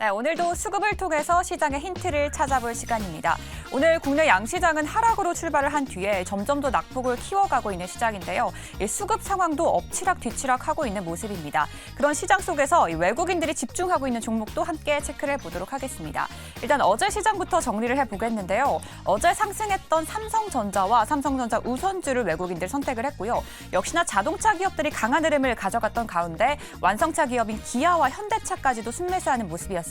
네, 오늘도 수급을 통해서 시장의 힌트를 찾아볼 시간입니다. 오늘 국내 양시장은 하락으로 출발을 한 뒤에 점점 더 낙폭을 키워가고 있는 시장인데요. 이 수급 상황도 엎치락 뒤치락하고 있는 모습입니다. 그런 시장 속에서 외국인들이 집중하고 있는 종목도 함께 체크를 해보도록 하겠습니다. 일단 어제 시장부터 정리를 해보겠는데요. 어제 상승했던 삼성전자와 삼성전자 우선주를 외국인들 선택을 했고요. 역시나 자동차 기업들이 강한 흐름을 가져갔던 가운데 완성차 기업인 기아와 현대차까지도 순매수하는 모습이었습니다.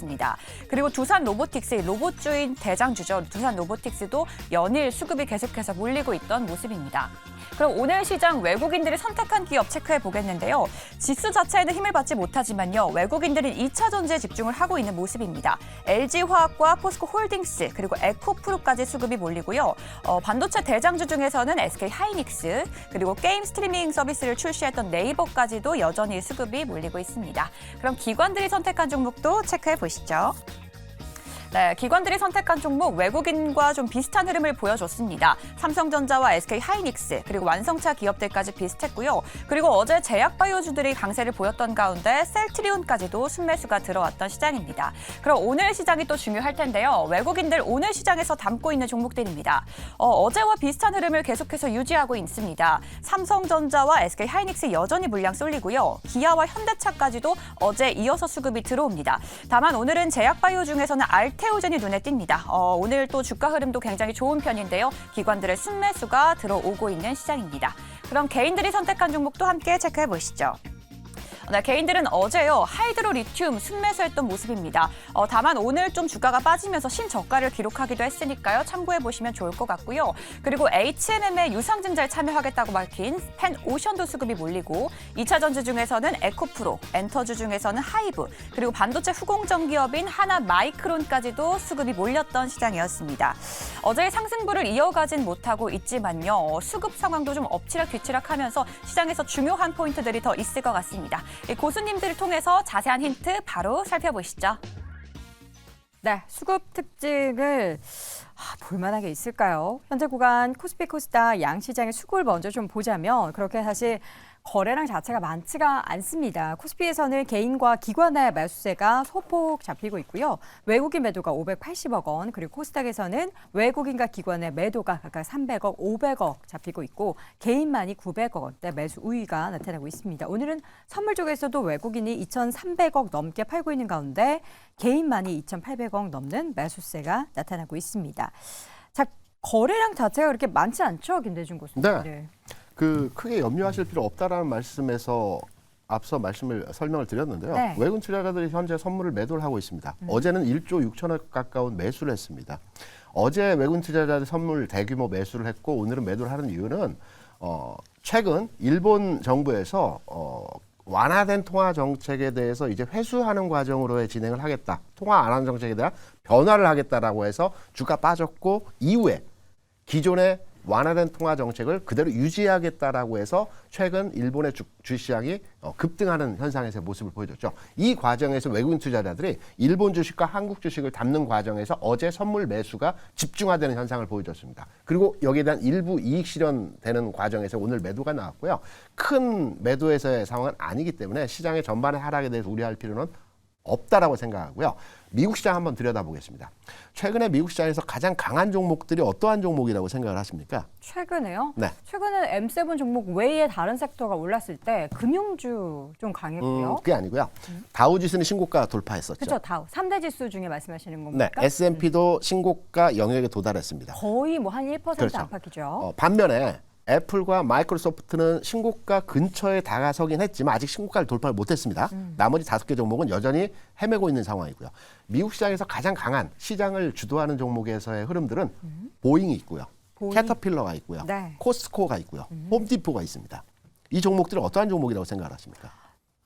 그리고 두산 로보틱스, 로봇주인 대장주죠. 두산 로보틱스도 연일 수급이 계속해서 몰리고 있던 모습입니다. 그럼 오늘 시장 외국인들이 선택한 기업 체크해 보겠는데요. 지수 자체에는 힘을 받지 못하지만요. 외국인들은 2차 전지에 집중을 하고 있는 모습입니다. LG화학과 포스코홀딩스 그리고 에코프로까지 수급이 몰리고요. 반도체 대장주 중에서는 SK하이닉스 그리고 게임 스트리밍 서비스를 출시했던 네이버까지도 여전히 수급이 몰리고 있습니다. 그럼 기관들이 선택한 종목도 체크해 보시죠. 네, 기관들이 선택한 종목 외국인과 좀 비슷한 흐름을 보여줬습니다. 삼성전자와 SK하이닉스 그리고 완성차 기업들까지 비슷했고요. 그리고 어제 제약바이오주들이 강세를 보였던 가운데 셀트리온까지도 순매수가 들어왔던 시장입니다. 그럼 오늘 시장이 또 중요할 텐데요. 외국인들 오늘 시장에서 담고 있는 종목들입니다. 어제와 비슷한 흐름을 계속해서 유지하고 있습니다. 삼성전자와 SK하이닉스 여전히 물량 쏠리고요. 기아와 현대차까지도 어제 이어서 수급이 들어옵니다. 다만 오늘은 제약바이오 중에서는 알테오젠이 눈에 띕니다. 오늘 또 주가 흐름도 굉장히 좋은 편인데요. 기관들의 순매수가 들어오고 있는 시장입니다. 그럼 개인들이 선택한 종목도 함께 체크해 보시죠. 네, 개인들은 어제요 하이드로 리튬 순매수했던 모습입니다. 다만 오늘 좀 주가가 빠지면서 신저가를 기록하기도 했으니까요. 참고해 보시면 좋을 것 같고요. 그리고 H&M의 유상증자에 참여하겠다고 밝힌 펜오션도 수급이 몰리고 2차 전지 중에서는 에코프로, 엔터주 중에서는 하이브, 그리고 반도체 후공정 기업인 하나마이크론까지도 수급이 몰렸던 시장이었습니다. 어제의 상승부를 이어가진 못하고 있지만요. 수급 상황도 좀 엎치락 뒤치락하면서 시장에서 중요한 포인트들이 더 있을 것 같습니다. 고수님들을 통해서 자세한 힌트 바로 살펴보시죠. 네, 수급 특징을 볼만한 게 있을까요? 현재 구간 코스피 코스닥 양시장의 수급을 먼저 좀 보자면 그렇게 사실 거래량 자체가 많지가 않습니다. 코스피에서는 개인과 기관의 매수세가 소폭 잡히고 있고요. 외국인 매도가 580억 원, 그리고 코스닥에서는 외국인과 기관의 매도가 각각 300억, 500억 잡히고 있고 개인만이 900억 원대 매수 우위가 나타나고 있습니다. 오늘은 선물 쪽에서도 외국인이 2,300억 넘게 팔고 있는 가운데 개인만이 2,800억 넘는 매수세가 나타나고 있습니다. 자, 거래량 자체가 그렇게 많지 않죠, 김대중 교수님? 네. 크게 염려하실 필요 없다라는 말씀에서 앞서 설명을 드렸는데요. 네. 외국인 투자자들이 현재 선물을 매도를 하고 있습니다. 어제는 1조 6천억 가까운 매수를 했습니다. 어제 외국인 투자자들 선물 대규모 매수를 했고 오늘은 매도를 하는 이유는 최근 일본 정부에서 완화된 통화 정책에 대해서 이제 회수하는 과정으로의 진행을 하겠다. 통화 안 하는 정책에 대한 변화를 하겠다라고 해서 주가 빠졌고 이후에 기존의 완화된 통화 정책을 그대로 유지하겠다라고 해서 최근 일본의 주시장이 급등하는 현상에서 모습을 보여줬죠. 이 과정에서 외국인 투자자들이 일본 주식과 한국 주식을 담는 과정에서 어제 선물 매수가 집중화되는 현상을 보여줬습니다. 그리고 여기에 대한 일부 이익 실현되는 과정에서 오늘 매도가 나왔고요. 큰 매도에서의 상황은 아니기 때문에 시장의 전반의 하락에 대해서 우려할 필요는 없다라고 생각하고요. 미국 시장 한번 들여다보겠습니다. 최근에 미국 시장에서 가장 강한 종목들이 어떠한 종목이라고 생각을 하십니까? 최근에요? 네. 최근에 M7 종목 외에 다른 섹터가 올랐을 때 금융주 좀 강했고요. 그게 아니고요. 다우지수는 신고가 돌파했었죠. 그렇죠. 다우. 3대 지수 중에 말씀하시는 겁니까? 네. S&P도 신고가 영역에 도달했습니다. 거의 뭐 한 1% 그렇죠. 안팎이죠. 반면에 애플과 마이크로소프트는 신고가 근처에 다가서긴 했지만 아직 신고가를 돌파를 못했습니다. 나머지 5개 종목은 여전히 헤매고 있는 상황이고요. 미국 시장에서 가장 강한 시장을 주도하는 종목에서의 흐름들은 보잉이 있고요. 캐터필러가 있고요. 네. 코스코가 있고요. 홈디포가 있습니다. 이 종목들은 어떠한 종목이라고 생각하십니까?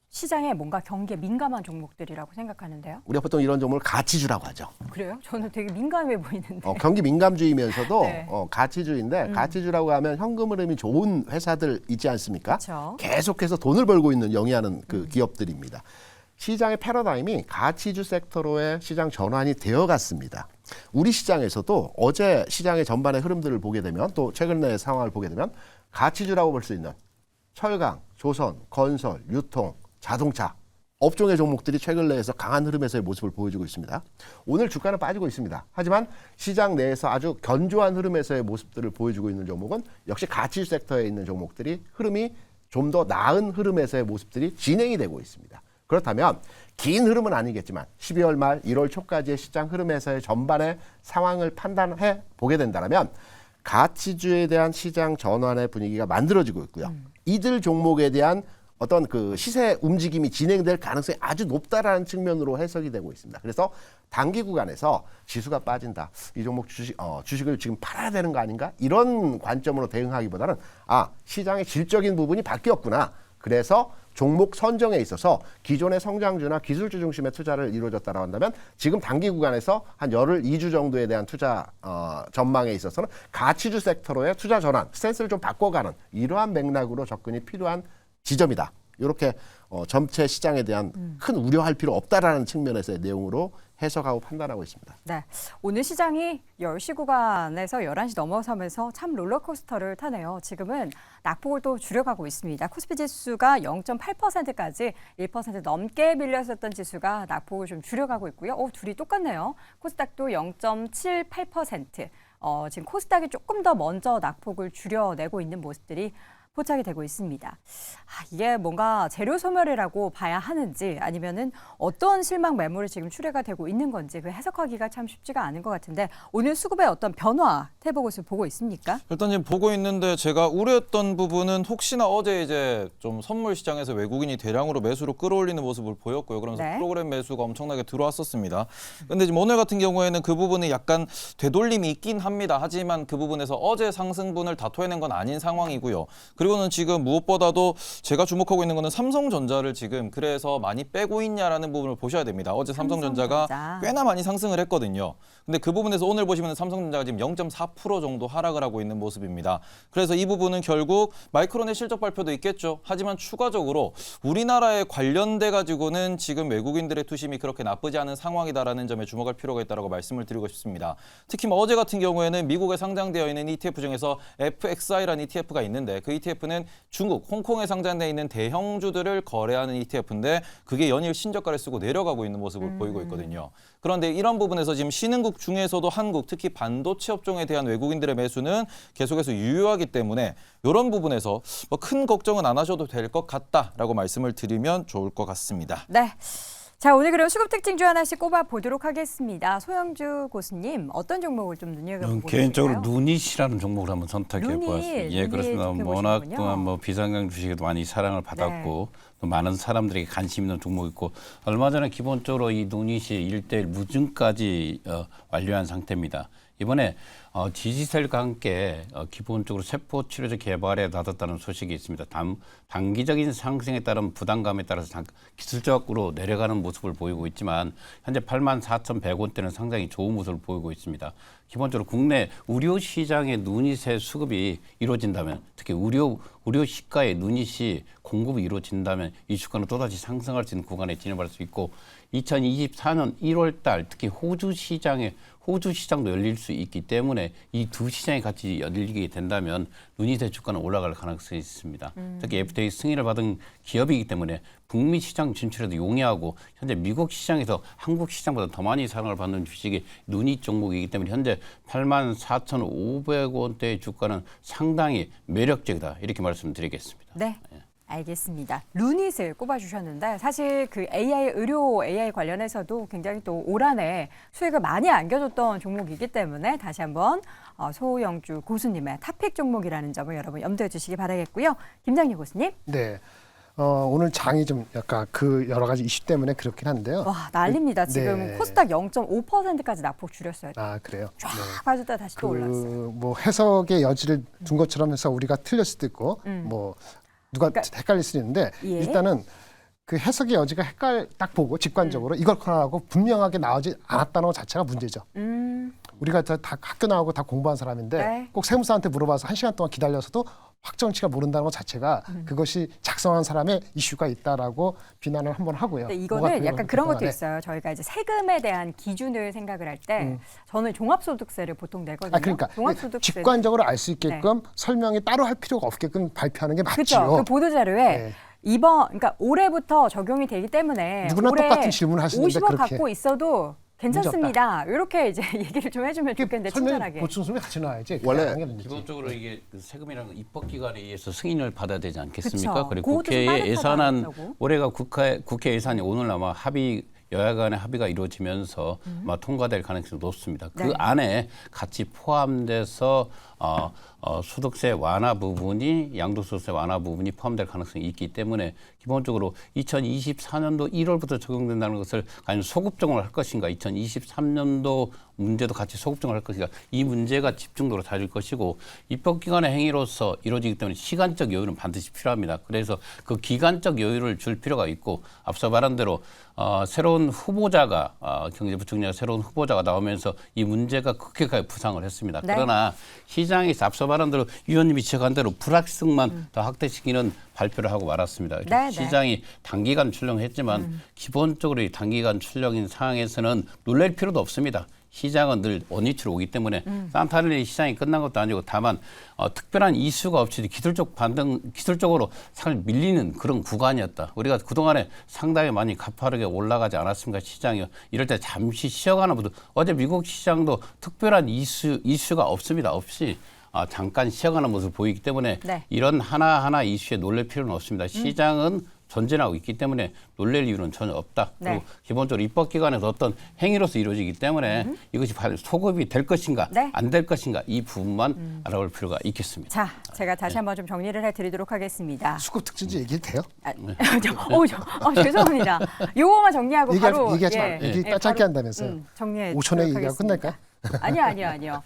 시장에 뭔가 경기에 민감한 종목들이라고 생각하는데요. 우리가 보통 이런 종목을 가치주라고 하죠. 그래요? 저는 되게 민감해 보이는데. 경기 민감주이면서도 네. 가치주인데 가치주라고 하면 현금 흐름이 좋은 회사들 있지 않습니까? 그렇죠. 계속해서 돈을 벌고 있는 영위하는 그 기업들입니다. 시장의 패러다임이 가치주 섹터로의 시장 전환이 되어갔습니다. 우리 시장에서도 어제 시장의 전반의 흐름들을 보게 되면 또 최근의 상황을 보게 되면 가치주라고 볼 수 있는 철강, 조선, 건설, 유통, 자동차 업종의 종목들이 최근 내에서 강한 흐름에서의 모습을 보여주고 있습니다. 오늘 주가는 빠지고 있습니다. 하지만 시장 내에서 아주 견조한 흐름에서의 모습들을 보여주고 있는 종목은 역시 가치 섹터에 있는 종목들이 흐름이 좀 더 나은 흐름에서의 모습들이 진행이 되고 있습니다. 그렇다면 긴 흐름은 아니겠지만 12월 말 1월 초까지의 시장 흐름에서의 전반의 상황을 판단해 보게 된다면 가치주에 대한 시장 전환의 분위기가 만들어지고 있고요. 이들 종목에 대한 어떤 그 시세 움직임이 진행될 가능성이 아주 높다라는 측면으로 해석이 되고 있습니다. 그래서 단기 구간에서 지수가 빠진다. 이 종목 주식을 지금 팔아야 되는 거 아닌가? 이런 관점으로 대응하기보다는 시장의 질적인 부분이 바뀌었구나. 그래서 종목 선정에 있어서 기존의 성장주나 기술주 중심의 투자를 이루어졌다고 한다면 지금 단기 구간에서 한 열흘 2주 정도에 대한 투자 전망에 있어서는 가치주 섹터로의 투자 전환, 스탠스를 좀 바꿔가는 이러한 맥락으로 접근이 필요한 지점이다. 이렇게 전체 시장에 대한 큰 우려할 필요 없다라는 측면에서의 내용으로 해석하고 판단하고 있습니다. 네, 오늘 시장이 10시 구간에서 11시 넘어서면서 참 롤러코스터를 타네요. 지금은 낙폭을 또 줄여가고 있습니다. 코스피 지수가 0.8%까지 1% 넘게 밀렸었던 지수가 낙폭을 좀 줄여가고 있고요. 둘이 똑같네요. 코스닥도 0.78%. 지금 코스닥이 조금 더 먼저 낙폭을 줄여내고 있는 모습들이 포착이 되고 있습니다. 이게 뭔가 재료 소멸이라고 봐야 하는지 아니면은 어떤 실망 매물이 지금 출회가 되고 있는 건지 그 해석하기가 참 쉽지가 않은 것 같은데 오늘 수급의 어떤 변화 태보고서 보고 있습니까? 일단 지금 보고 있는데 제가 우려했던 부분은 혹시나 어제 이제 좀 선물 시장에서 외국인이 대량으로 매수로 끌어올리는 모습을 보였고요. 그러면서 네. 프로그램 매수가 엄청나게 들어왔었습니다. 근데 지금 오늘 같은 경우에는 그 부분이 약간 되돌림이 있긴 합니다. 하지만 그 부분에서 어제 상승분을 다 토해낸 건 아닌 상황이고요. 그리고는 지금 무엇보다도 제가 주목하고 있는 거는 삼성전자를 지금 그래서 많이 빼고 있냐라는 부분을 보셔야 됩니다. 어제 삼성전자가 꽤나 많이 상승을 했거든요. 근데 그 부분에서 오늘 보시면 삼성전자가 지금 0.4% 정도 하락을 하고 있는 모습입니다. 그래서 이 부분은 결국 마이크론의 실적 발표도 있겠죠. 하지만 추가적으로 우리나라에 관련돼 가지고는 지금 외국인들의 투심이 그렇게 나쁘지 않은 상황이다라는 점에 주목할 필요가 있다고 말씀을 드리고 싶습니다. 특히 어제 같은 경우에는 미국에 상장되어 있는 ETF 중에서 FXI라는 ETF가 있는데 그 ETF는 중국, 홍콩에 상장되어 있는 대형주들을 거래하는 ETF인데 그게 연일 신저가를 쓰고 내려가고 있는 모습을 보이고 있거든요. 그런데 이런 부분에서 지금 신흥국 중에서도 한국, 특히 반도체 업종에 대한 외국인들의 매수는 계속해서 유효하기 때문에 이런 부분에서 큰 걱정은 안 하셔도 될 것 같다라고 말씀을 드리면 좋을 것 같습니다. 네. 자, 오늘 그럼 수급 특징주 하나씩 꼽아보도록 하겠습니다. 소영주 고수님, 어떤 종목을 좀 눈여겨보고 개인적으로 계실까요? 루닛이라는 종목을 한번 선택해 보았습니다. 예, 그렇습니다. 워낙 또한 비상장 주식에도 많이 사랑을 받았고 또 많은 사람들에게 관심 있는 종목이 있고 얼마 전에 기본적으로 이 루닛이 1대1 무증까지 완료한 상태입니다. 이번에 디지털과 함께 기본적으로 세포 치료제 개발에 나섰다는 소식이 있습니다. 단기적인 상승에 따른 부담감에 따라서 기술적으로 내려가는 모습을 보이고 있지만 현재 84,100원대는 상당히 좋은 모습을 보이고 있습니다. 기본적으로 국내 의료 시장의 루닛의 수급이 이루어진다면 특히 의료 시가의 루닛이 공급이 이루어진다면 이 주가는 또다시 상승할 수 있는 구간에 진입할 수 있고 2024년 1월 달 특히 호주 시장도 열릴 수 있기 때문에 이 두 시장이 같이 열리게 된다면 루닛의 주가는 올라갈 가능성이 있습니다. 특히 FTA 승인을 받은 기업이기 때문에 북미 시장 진출에도 용이하고 현재 미국 시장에서 한국 시장보다 더 많이 사랑을 받는 주식이 루닛 종목이기 때문에 현재 84,500원대의 주가는 상당히 매력적이다 이렇게 말씀드리겠습니다. 네. 알겠습니다. 루닛을 꼽아주셨는데 사실 그 의료 AI 관련해서도 굉장히 또 올 한해 수익을 많이 안겨줬던 종목이기 때문에 다시 한번 소영주 고수님의 탑픽 종목이라는 점을 여러분 염두에 두시기 바라겠고요. 김장리 고수님. 네. 오늘 장이 좀 약간 그 여러 가지 이슈 때문에 그렇긴 한데요. 와, 난립니다. 지금 네. 코스닥 0.5%까지 낙폭 줄였어요. 그래요. 쫙 빠졌다 다시 또 올랐어요. 뭐 해석의 여지를 둔 것처럼 해서 우리가 틀릴 수도 있고 뭐 누가 헷갈릴 수도 있는데 예. 일단은 그 해석의 여지가 딱 보고 직관적으로 이걸 하고 분명하게 나오지 않았다는 것 자체가 문제죠. 우리가 다 학교 나오고 다 공부한 사람인데 네. 꼭 세무사한테 물어봐서 1시간 동안 기다려서도 확정치가 모른다는 것 자체가 그것이 작성한 사람의 이슈가 있다라고 비난을 한번 하고요. 근데 이거는 약간 그런 것도 있어요. 저희가 이제 세금에 대한 기준을 생각을 할 때 저는 종합소득세를 보통 내거든요. 그러니까 종합소득세 직관적으로 알 수 있게끔 설명이 따로 할 필요가 없게끔 발표하는 게 맞죠. 그렇죠. 그 보도자료에 네. 그러니까 올해부터 적용이 되기 때문에 누구나 올해 똑같은 질문을 하시는데 50억 그렇게. 갖고 있어도 괜찮습니다. 이렇게 이제 얘기를 좀 해주면 좋겠는데 설명 친절하게. 보충 같이 나와야지. 원래 당연히 기본적으로 이게 그 세금이라는 건 입법기관에 의해서 승인을 받아야 되지 않겠습니까? 그쵸. 그리고 그것도 좀 국회에 빠듯하다 예산안 그러더라고. 올해가 국회 예산이 오늘 아마 여야 간의 합의가 이루어지면서 아마 통과될 가능성이 높습니다. 그 네. 안에 같이 포함돼서 소득세 완화 부분이 양도소득세 완화 부분이 포함될 가능성이 있기 때문에 기본적으로 2024년도 1월부터 적용된다는 것을 과연 소급적으로 할 것인가, 2023년도 문제도 같이 소급적으로 할 것인가, 이 문제가 집중적으로 다질 것이고 입법기관의 행위로서 이루어지기 때문에 시간적 여유는 반드시 필요합니다. 그래서 그 기간적 여유를 줄 필요가 있고 앞서 말한 대로 새로운 후보자가 경제부총리가 새로운 후보자가 나오면서 이 문제가 급격하게 부상을 했습니다. 네. 그러나 시장에서 앞서 말한 대로 위원님이 지적한 대로 불확실성만 더 확대시키는 발표를 하고 말았습니다. 네, 시장이 단기간 출렁했지만 기본적으로 이 단기간 출렁인 상황에서는 놀랄 필요도 없습니다. 시장은 늘 원위치로 오기 때문에 산타랠리 시장이 끝난 것도 아니고 다만 특별한 이슈가 없이 기술적으로 상을 밀리는 그런 구간이었다. 우리가 그동안에 상당히 많이 가파르게 올라가지 않았습니까? 시장이 이럴 때 잠시 쉬어가는 분들 어제 미국 시장도 특별한 이슈가 없습니다. 없이 잠깐 쉬어가는 모습을 보이기 때문에 네. 이런 하나하나 이슈에 놀랄 필요는 없습니다. 시장은 전진하고 있기 때문에 놀랄 이유는 전혀 없다. 그리고 네. 기본적으로 입법기관에서 어떤 행위로서 이루어지기 때문에 이것이 소급이 될 것인가 네. 안 될 것인가 이 부분만 알아볼 필요가 있겠습니다. 자, 제가 다시 한번 좀 정리를 해드리도록 하겠습니다. 수급 특징지 얘기해도 돼요? 죄송합니다. 요거만 정리하고 바로 얘기하지 마. 얘기 짧게 바로, 한다면서요. 정리해 5천에 얘기하고 하겠습니다. 끝날까요? 아니요.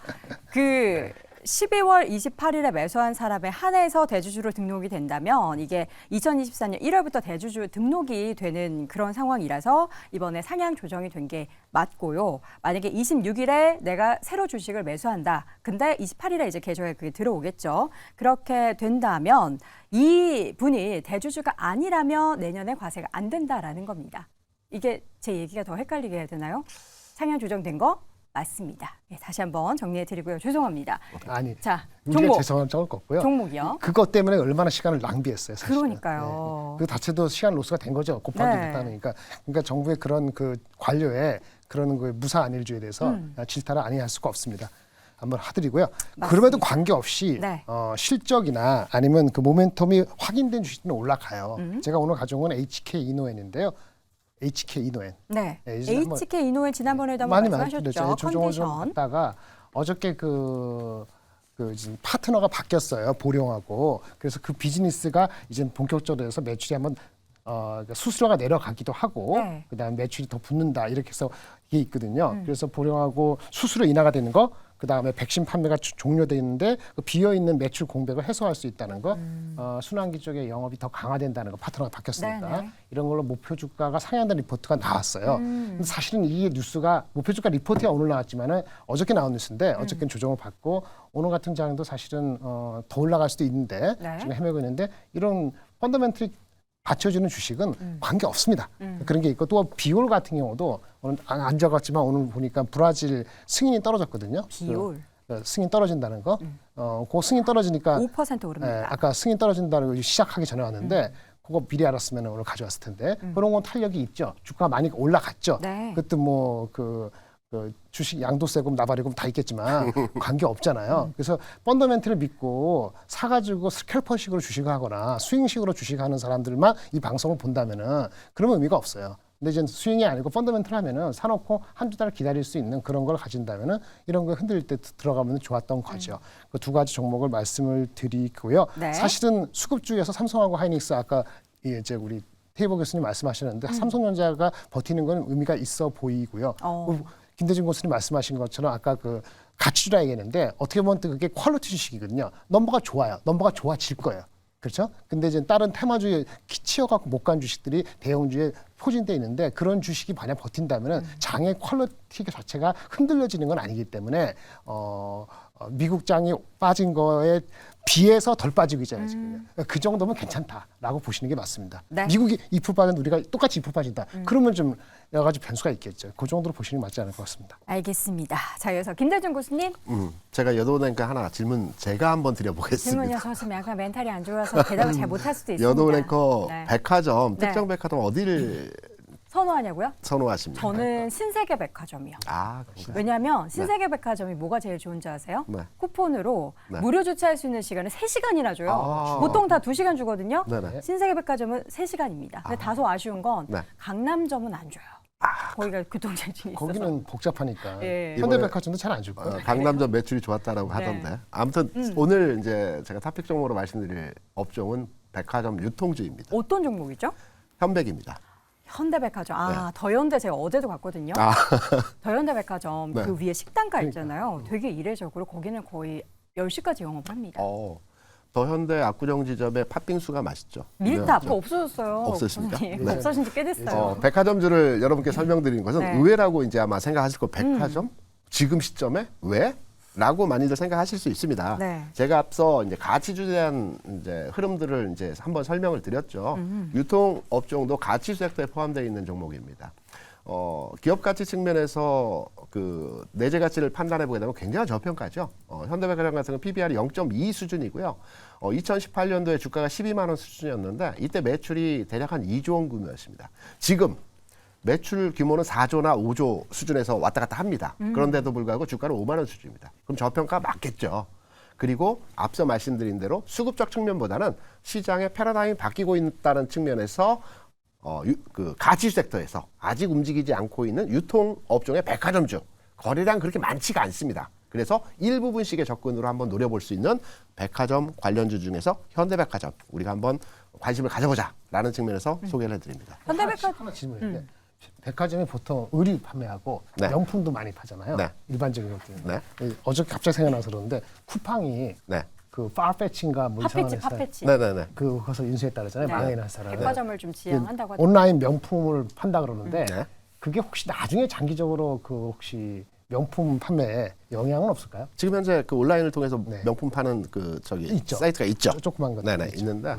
그 12월 28일에 매수한 사람에 한해서 대주주로 등록이 된다면 이게 2024년 1월부터 대주주 등록이 되는 그런 상황이라서 이번에 상향 조정이 된 게 맞고요. 만약에 26일에 내가 새로 주식을 매수한다. 근데 28일에 이제 계좌에 그게 들어오겠죠. 그렇게 된다면 이 분이 대주주가 아니라면 내년에 과세가 안 된다라는 겁니다. 이게 제 얘기가 더 헷갈리게 해야 되나요? 상향 조정된 거 맞습니다. 예, 다시 한번 정리해 드리고요. 죄송합니다. 아니. 자, 우리가 종목. 죄송한 적을 껐고요. 종목이요. 그것 때문에 얼마나 시간을 낭비했어요. 사실은. 그러니까요. 그 자체도 시간 로스가 된 거죠. 곱하기 네. 못하니까. 그러니까 정부의 그런 그 관료의 그런 그 무사 안일주의에 대해서 질타를 아니할 수가 없습니다. 한번 하드리고요. 그럼에도 관계없이 네. 실적이나 아니면 그 모멘텀이 확인된 주식들은 올라가요. 제가 오늘 가져온 건 HK 이노엔인데요. HK 이노엔. 네. 네, 이제 한번 HK 이노엔 지난번에도 한번 많이 말씀하셨죠. 조정을 좀 컨디션. 받다가 어저께 그 지금 파트너가 바뀌었어요. 보령하고. 그래서 그 비즈니스가 이제 본격적으로 해서 매출이 한번 수수료가 내려가기도 하고 네. 그다음에 매출이 더 붙는다 이렇게 해서 이게 있거든요. 그래서 보령하고 수수료 인하가 되는 거, 그다음에 백신 판매가 종료되는데 그 비어 있는 매출 공백을 해소할 수 있다는 거, 순환기 쪽의 영업이 더 강화된다는 거 파트너가 바뀌었으니까 네, 네. 이런 걸로 목표 주가가 상향된 리포트가 나왔어요. 근데 사실은 이 뉴스가 목표 주가 리포트가 오늘 나왔지만은 어저께 나온 뉴스인데 어저께는 조정을 받고 오늘 같은 장도 사실은 더 올라갈 수도 있는데 네. 지금 헤매고 있는데 이런 펀더멘털이 받쳐주는 주식은 관계 없습니다. 그런 게 있고 또 비올 같은 경우도 오늘 안 적었지만 오늘 보니까 브라질 승인이 떨어졌거든요. 비올. 그 승인 떨어진다는 거. 그 승인 떨어지니까 5% 오릅니다. 아까 승인 떨어진다는 거 시작하기 전에 왔는데 그거 미리 알았으면 오늘 가져왔을 텐데 그런 건 탄력이 있죠. 주가 많이 올라갔죠. 네. 그때 뭐 그 주식 양도세금 나발이금 다 있겠지만 관계 없잖아요. 그래서 펀더멘트를 믿고 사가지고 스캘퍼식으로 주식하거나 스윙식으로 주식하는 사람들만 이 방송을 본다면은 그런 의미가 없어요. 근데 이제 스윙이 아니고 펀더멘트를 하면은 사놓고 한두 달 기다릴 수 있는 그런 걸 가진다면은 이런 거 흔들릴 때 들어가면 좋았던 거죠. 그 두 가지 종목을 말씀을 드리고요. 네. 사실은 수급주에서 삼성하고 하이닉스 아까 이제 우리 태희보 교수님 말씀하셨는데 삼성전자가 버티는 건 의미가 있어 보이고요. 김대중 교수님 말씀하신 것처럼 아까 그 가치주라 얘기했는데 어떻게 보면 또 그게 퀄리티 주식이거든요. 넘버가 좋아요. 넘버가 좋아질 거예요. 그렇죠? 근데 이제 다른 테마주에 치여갖고 못 간 주식들이 대형주에 포진돼 있는데 그런 주식이 만약 버틴다면은 장의 퀄리티 자체가 흔들려지는 건 아니기 때문에 미국 장이 빠진 거에 비해서 덜 빠지고 있잖아요. 지금. 그 정도면 괜찮다라고 보시는 게 맞습니다. 네. 미국이 2% 빠졌는데 우리가 똑같이 2% 빠진다. 그러면 좀 여러 가지 변수가 있겠죠. 그 정도로 보시는 게 맞지 않을 것 같습니다. 알겠습니다. 자, 이어서 김대중 교수님 제가 여도은행과 하나 질문 제가 한번 드려보겠습니다. 질문이요. 저 지금 약간 멘탈이 안 좋아서 대답을 잘 못할 수도 있습니다. 여도은행커 네. 백화점, 네. 특정 백화점 어디를 선호하냐고요? 선호하십니까? 저는 신세계 백화점이요. 아, 그런가요? 왜냐하면 신세계 백화점이 뭐가 제일 좋은지 아세요? 네. 쿠폰으로 네. 무료 주차할 수 있는 시간을 3시간이나 줘요. 아. 보통 다 2시간 주거든요. 네네. 신세계 백화점은 3시간입니다. 근데 다소 아쉬운 건 네. 강남점은 안 줘요. 거기가 교통체증이 있어서. 거기는 복잡하니까 예. 현대백화점도 잘 안 줄 거예요. 강남점 매출이 좋았다라고 네. 하던데. 아무튼 오늘 이제 제가 토픽 종목으로 말씀드릴 업종은 백화점 유통주입니다. 어떤 종목이죠? 현백입니다. 현대백화점. 더현대 제가 어제도 갔거든요. 더현대백화점 네. 그 위에 식당가 있잖아요. 되게 이례적으로 거기는 거의 10시까지 영업을 합니다. 더현대 압구정 지점의 팥빙수가 맛있죠. 밀탑 네. 그거 없어졌어요. 없어졌습니까? 선생님. 네. 없어진 지 꽤 됐어요. 백화점주를 여러분께 설명드리는 것은 네. 의외라고 이제 아마 생각하실 거 백화점? 지금 시점에 왜? 라고 많이들 생각하실 수 있습니다. 네. 제가 앞서 이제 가치주에 대한 이제 흐름들을 이제 한번 설명을 드렸죠. 유통 업종도 가치 섹터에 포함되어 있는 종목입니다. 기업 가치 측면에서 그 내재 가치를 판단해 보게 되면 굉장히 저평가죠. 현대백화점 같은 경우 PBR이 0.2 수준이고요. 2018년도에 주가가 12만 원 수준이었는데 이때 매출이 대략 한 2조 원 규모였습니다. 지금 매출 규모는 4조나 5조 수준에서 왔다 갔다 합니다. 그런데도 불구하고 주가는 5만 원 수준입니다. 그럼 저평가 맞겠죠. 그리고 앞서 말씀드린 대로 수급적 측면보다는 시장의 패러다임이 바뀌고 있다는 측면에서 그 가치 섹터에서 아직 움직이지 않고 있는 유통 업종의 백화점주 거래량 그렇게 많지가 않습니다. 그래서 일부분씩의 접근으로 한번 노려볼 수 있는 백화점 관련주 중에서 현대백화점 우리가 한번 관심을 가져보자라는 측면에서 소개를 해드립니다. 현대백화점 하나 질문인데 백화점이 보통 의류 판매하고 네. 명품도 많이 파잖아요. 네. 일반적인 것들은. 네. 어제 갑자기 생각나서 그러는데 쿠팡이 네, 그 파페치인가 뭐 이상한 회사 팥패치. 네네네. 그것을 인수했다 그러잖아요. 네. 망해난 회사를. 백화점을 좀 지향한다고 하더라고요. 온라인 명품을 판다 그러는데 네. 그게 혹시 나중에 장기적으로 그 혹시 명품 판매에 영향은 없을까요? 지금 현재 그 온라인을 통해서 네. 명품 파는 그 저기 있죠. 사이트가 있죠. 조그만 것 네네 있는데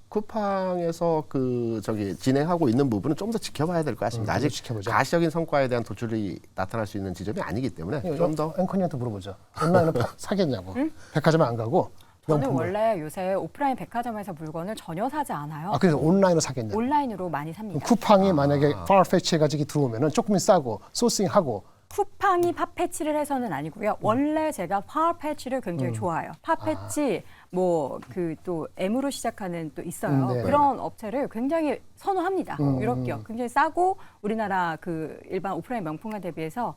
쿠팡에서 그 저기 진행하고 있는 부분은 좀 더 지켜봐야 될 것 같습니다. 아직 지켜보자. 가시적인 성과에 대한 도출이 나타날 수 있는 지점이 아니기 때문에 좀 더 앵커니한테 물어보죠. 온라인은 사겠냐고. 백화점에 안 가고 저는 명품을. 원래 요새 오프라인 백화점에서 물건을 전혀 사지 않아요. 그래서 온라인으로 사겠냐. 온라인으로 많이 삽니다. 쿠팡이 만약에 파워패치 해가지고 들어오면은 조금 싸고 소싱하고 쿠팡이 팥패치를 해서는 아니고요. 원래 제가 파워패치를 굉장히 좋아해요. 팥패치 뭐 그 또 M으로 시작하는 또 있어요. 네. 그런 업체를 굉장히 선호합니다. 유럽기업 굉장히 싸고 우리나라 그 일반 오프라인 명품과 대비해서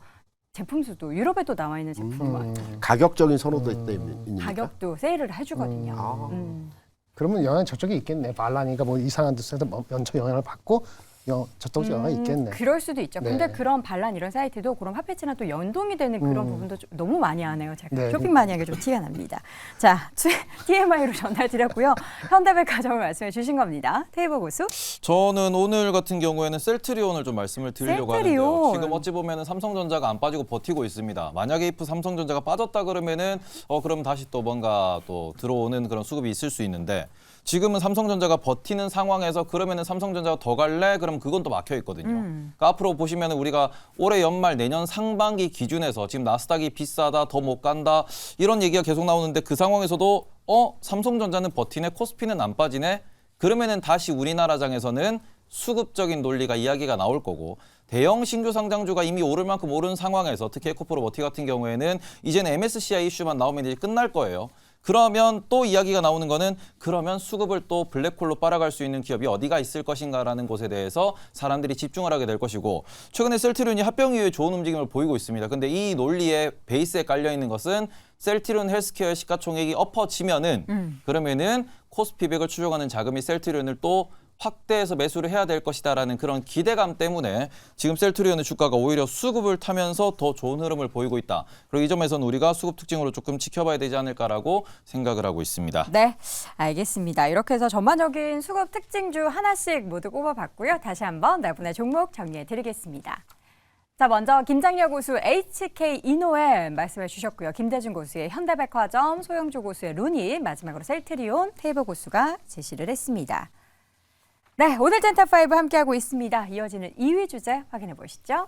제품 수도 유럽에도 나와 있는 제품 가격적인 선호도 있습니까? 가격도 세일을 해주거든요. 그러면 영향 저쪽에 있겠네. 발라니가 뭐 이상한 데서 연초 영향을 받고 저쪽에 영향이 있겠네. 그럴 수도 있죠. 네. 근데 그런 반란 이런 사이트도 그런 핫패치나 또 연동이 되는 그런 부분도 좀 너무 많이 하네요. 제가 네. 쇼핑 마니아가 좀 티가 납니다. 자, TMI로 전달드렸고요. 현대백화점을 말씀해 주신 겁니다. 테이블 고수. 저는 오늘 같은 경우에는 셀트리온을 좀 말씀을 드리려고 셀트리온. 하는데요. 지금 어찌 보면은 삼성전자가 안 빠지고 버티고 있습니다. 만약에 if 삼성전자가 빠졌다 그러면은 그럼 다시 또 뭔가 또 들어오는 그런 수급이 있을 수 있는데 지금은 삼성전자가 버티는 상황에서 그러면은 삼성전자가 더 갈래? 그럼 그건 또 막혀 있거든요. 그러니까 앞으로 보시면은 우리가 올해 연말 내년 상반기 기준에서 지금 나스닥이 비싸다, 더 못 간다 이런 얘기가 계속 나오는데 그 상황에서도 삼성전자는 버티네, 코스피는 안 빠지네. 그러면은 다시 우리나라장에서는 수급적인 논리가 이야기가 나올 거고 대형 신규 상장주가 이미 오를 만큼 오른 상황에서 특히 에코프로 머티 같은 경우에는 이제는 MSCI 이슈만 나오면 이제 끝날 거예요. 그러면 또 이야기가 나오는 거는 그러면 수급을 또 블랙홀로 빨아갈 수 있는 기업이 어디가 있을 것인가라는 것에 대해서 사람들이 집중을 하게 될 것이고 최근에 셀트리온이 합병 이후에 좋은 움직임을 보이고 있습니다. 근데 이 논리의 베이스에 깔려 있는 것은 셀트리온 헬스케어의 시가총액이 엎어지면은 그러면은 코스피백을 추종하는 자금이 셀트리온을 또 확대해서 매수를 해야 될 것이다라는 그런 기대감 때문에 지금 셀트리온의 주가가 오히려 수급을 타면서 더 좋은 흐름을 보이고 있다. 그리고 이 점에서는 우리가 수급 특징으로 조금 지켜봐야 되지 않을까라고 생각을 하고 있습니다. 네, 알겠습니다. 이렇게 해서 전반적인 수급 특징주 하나씩 모두 꼽아봤고요. 다시 한번 내분의 종목 정리해드리겠습니다. 자, 먼저 김장렬 고수 HK 이노엠 말씀해 주셨고요. 김대중 고수의 현대백화점, 소영주 고수의 루닛, 마지막으로 셀트리온, 테이블 고수가 제시를 했습니다. 네, 오늘 젠탑5 함께하고 있습니다. 이어지는 2위 주제 확인해 보시죠.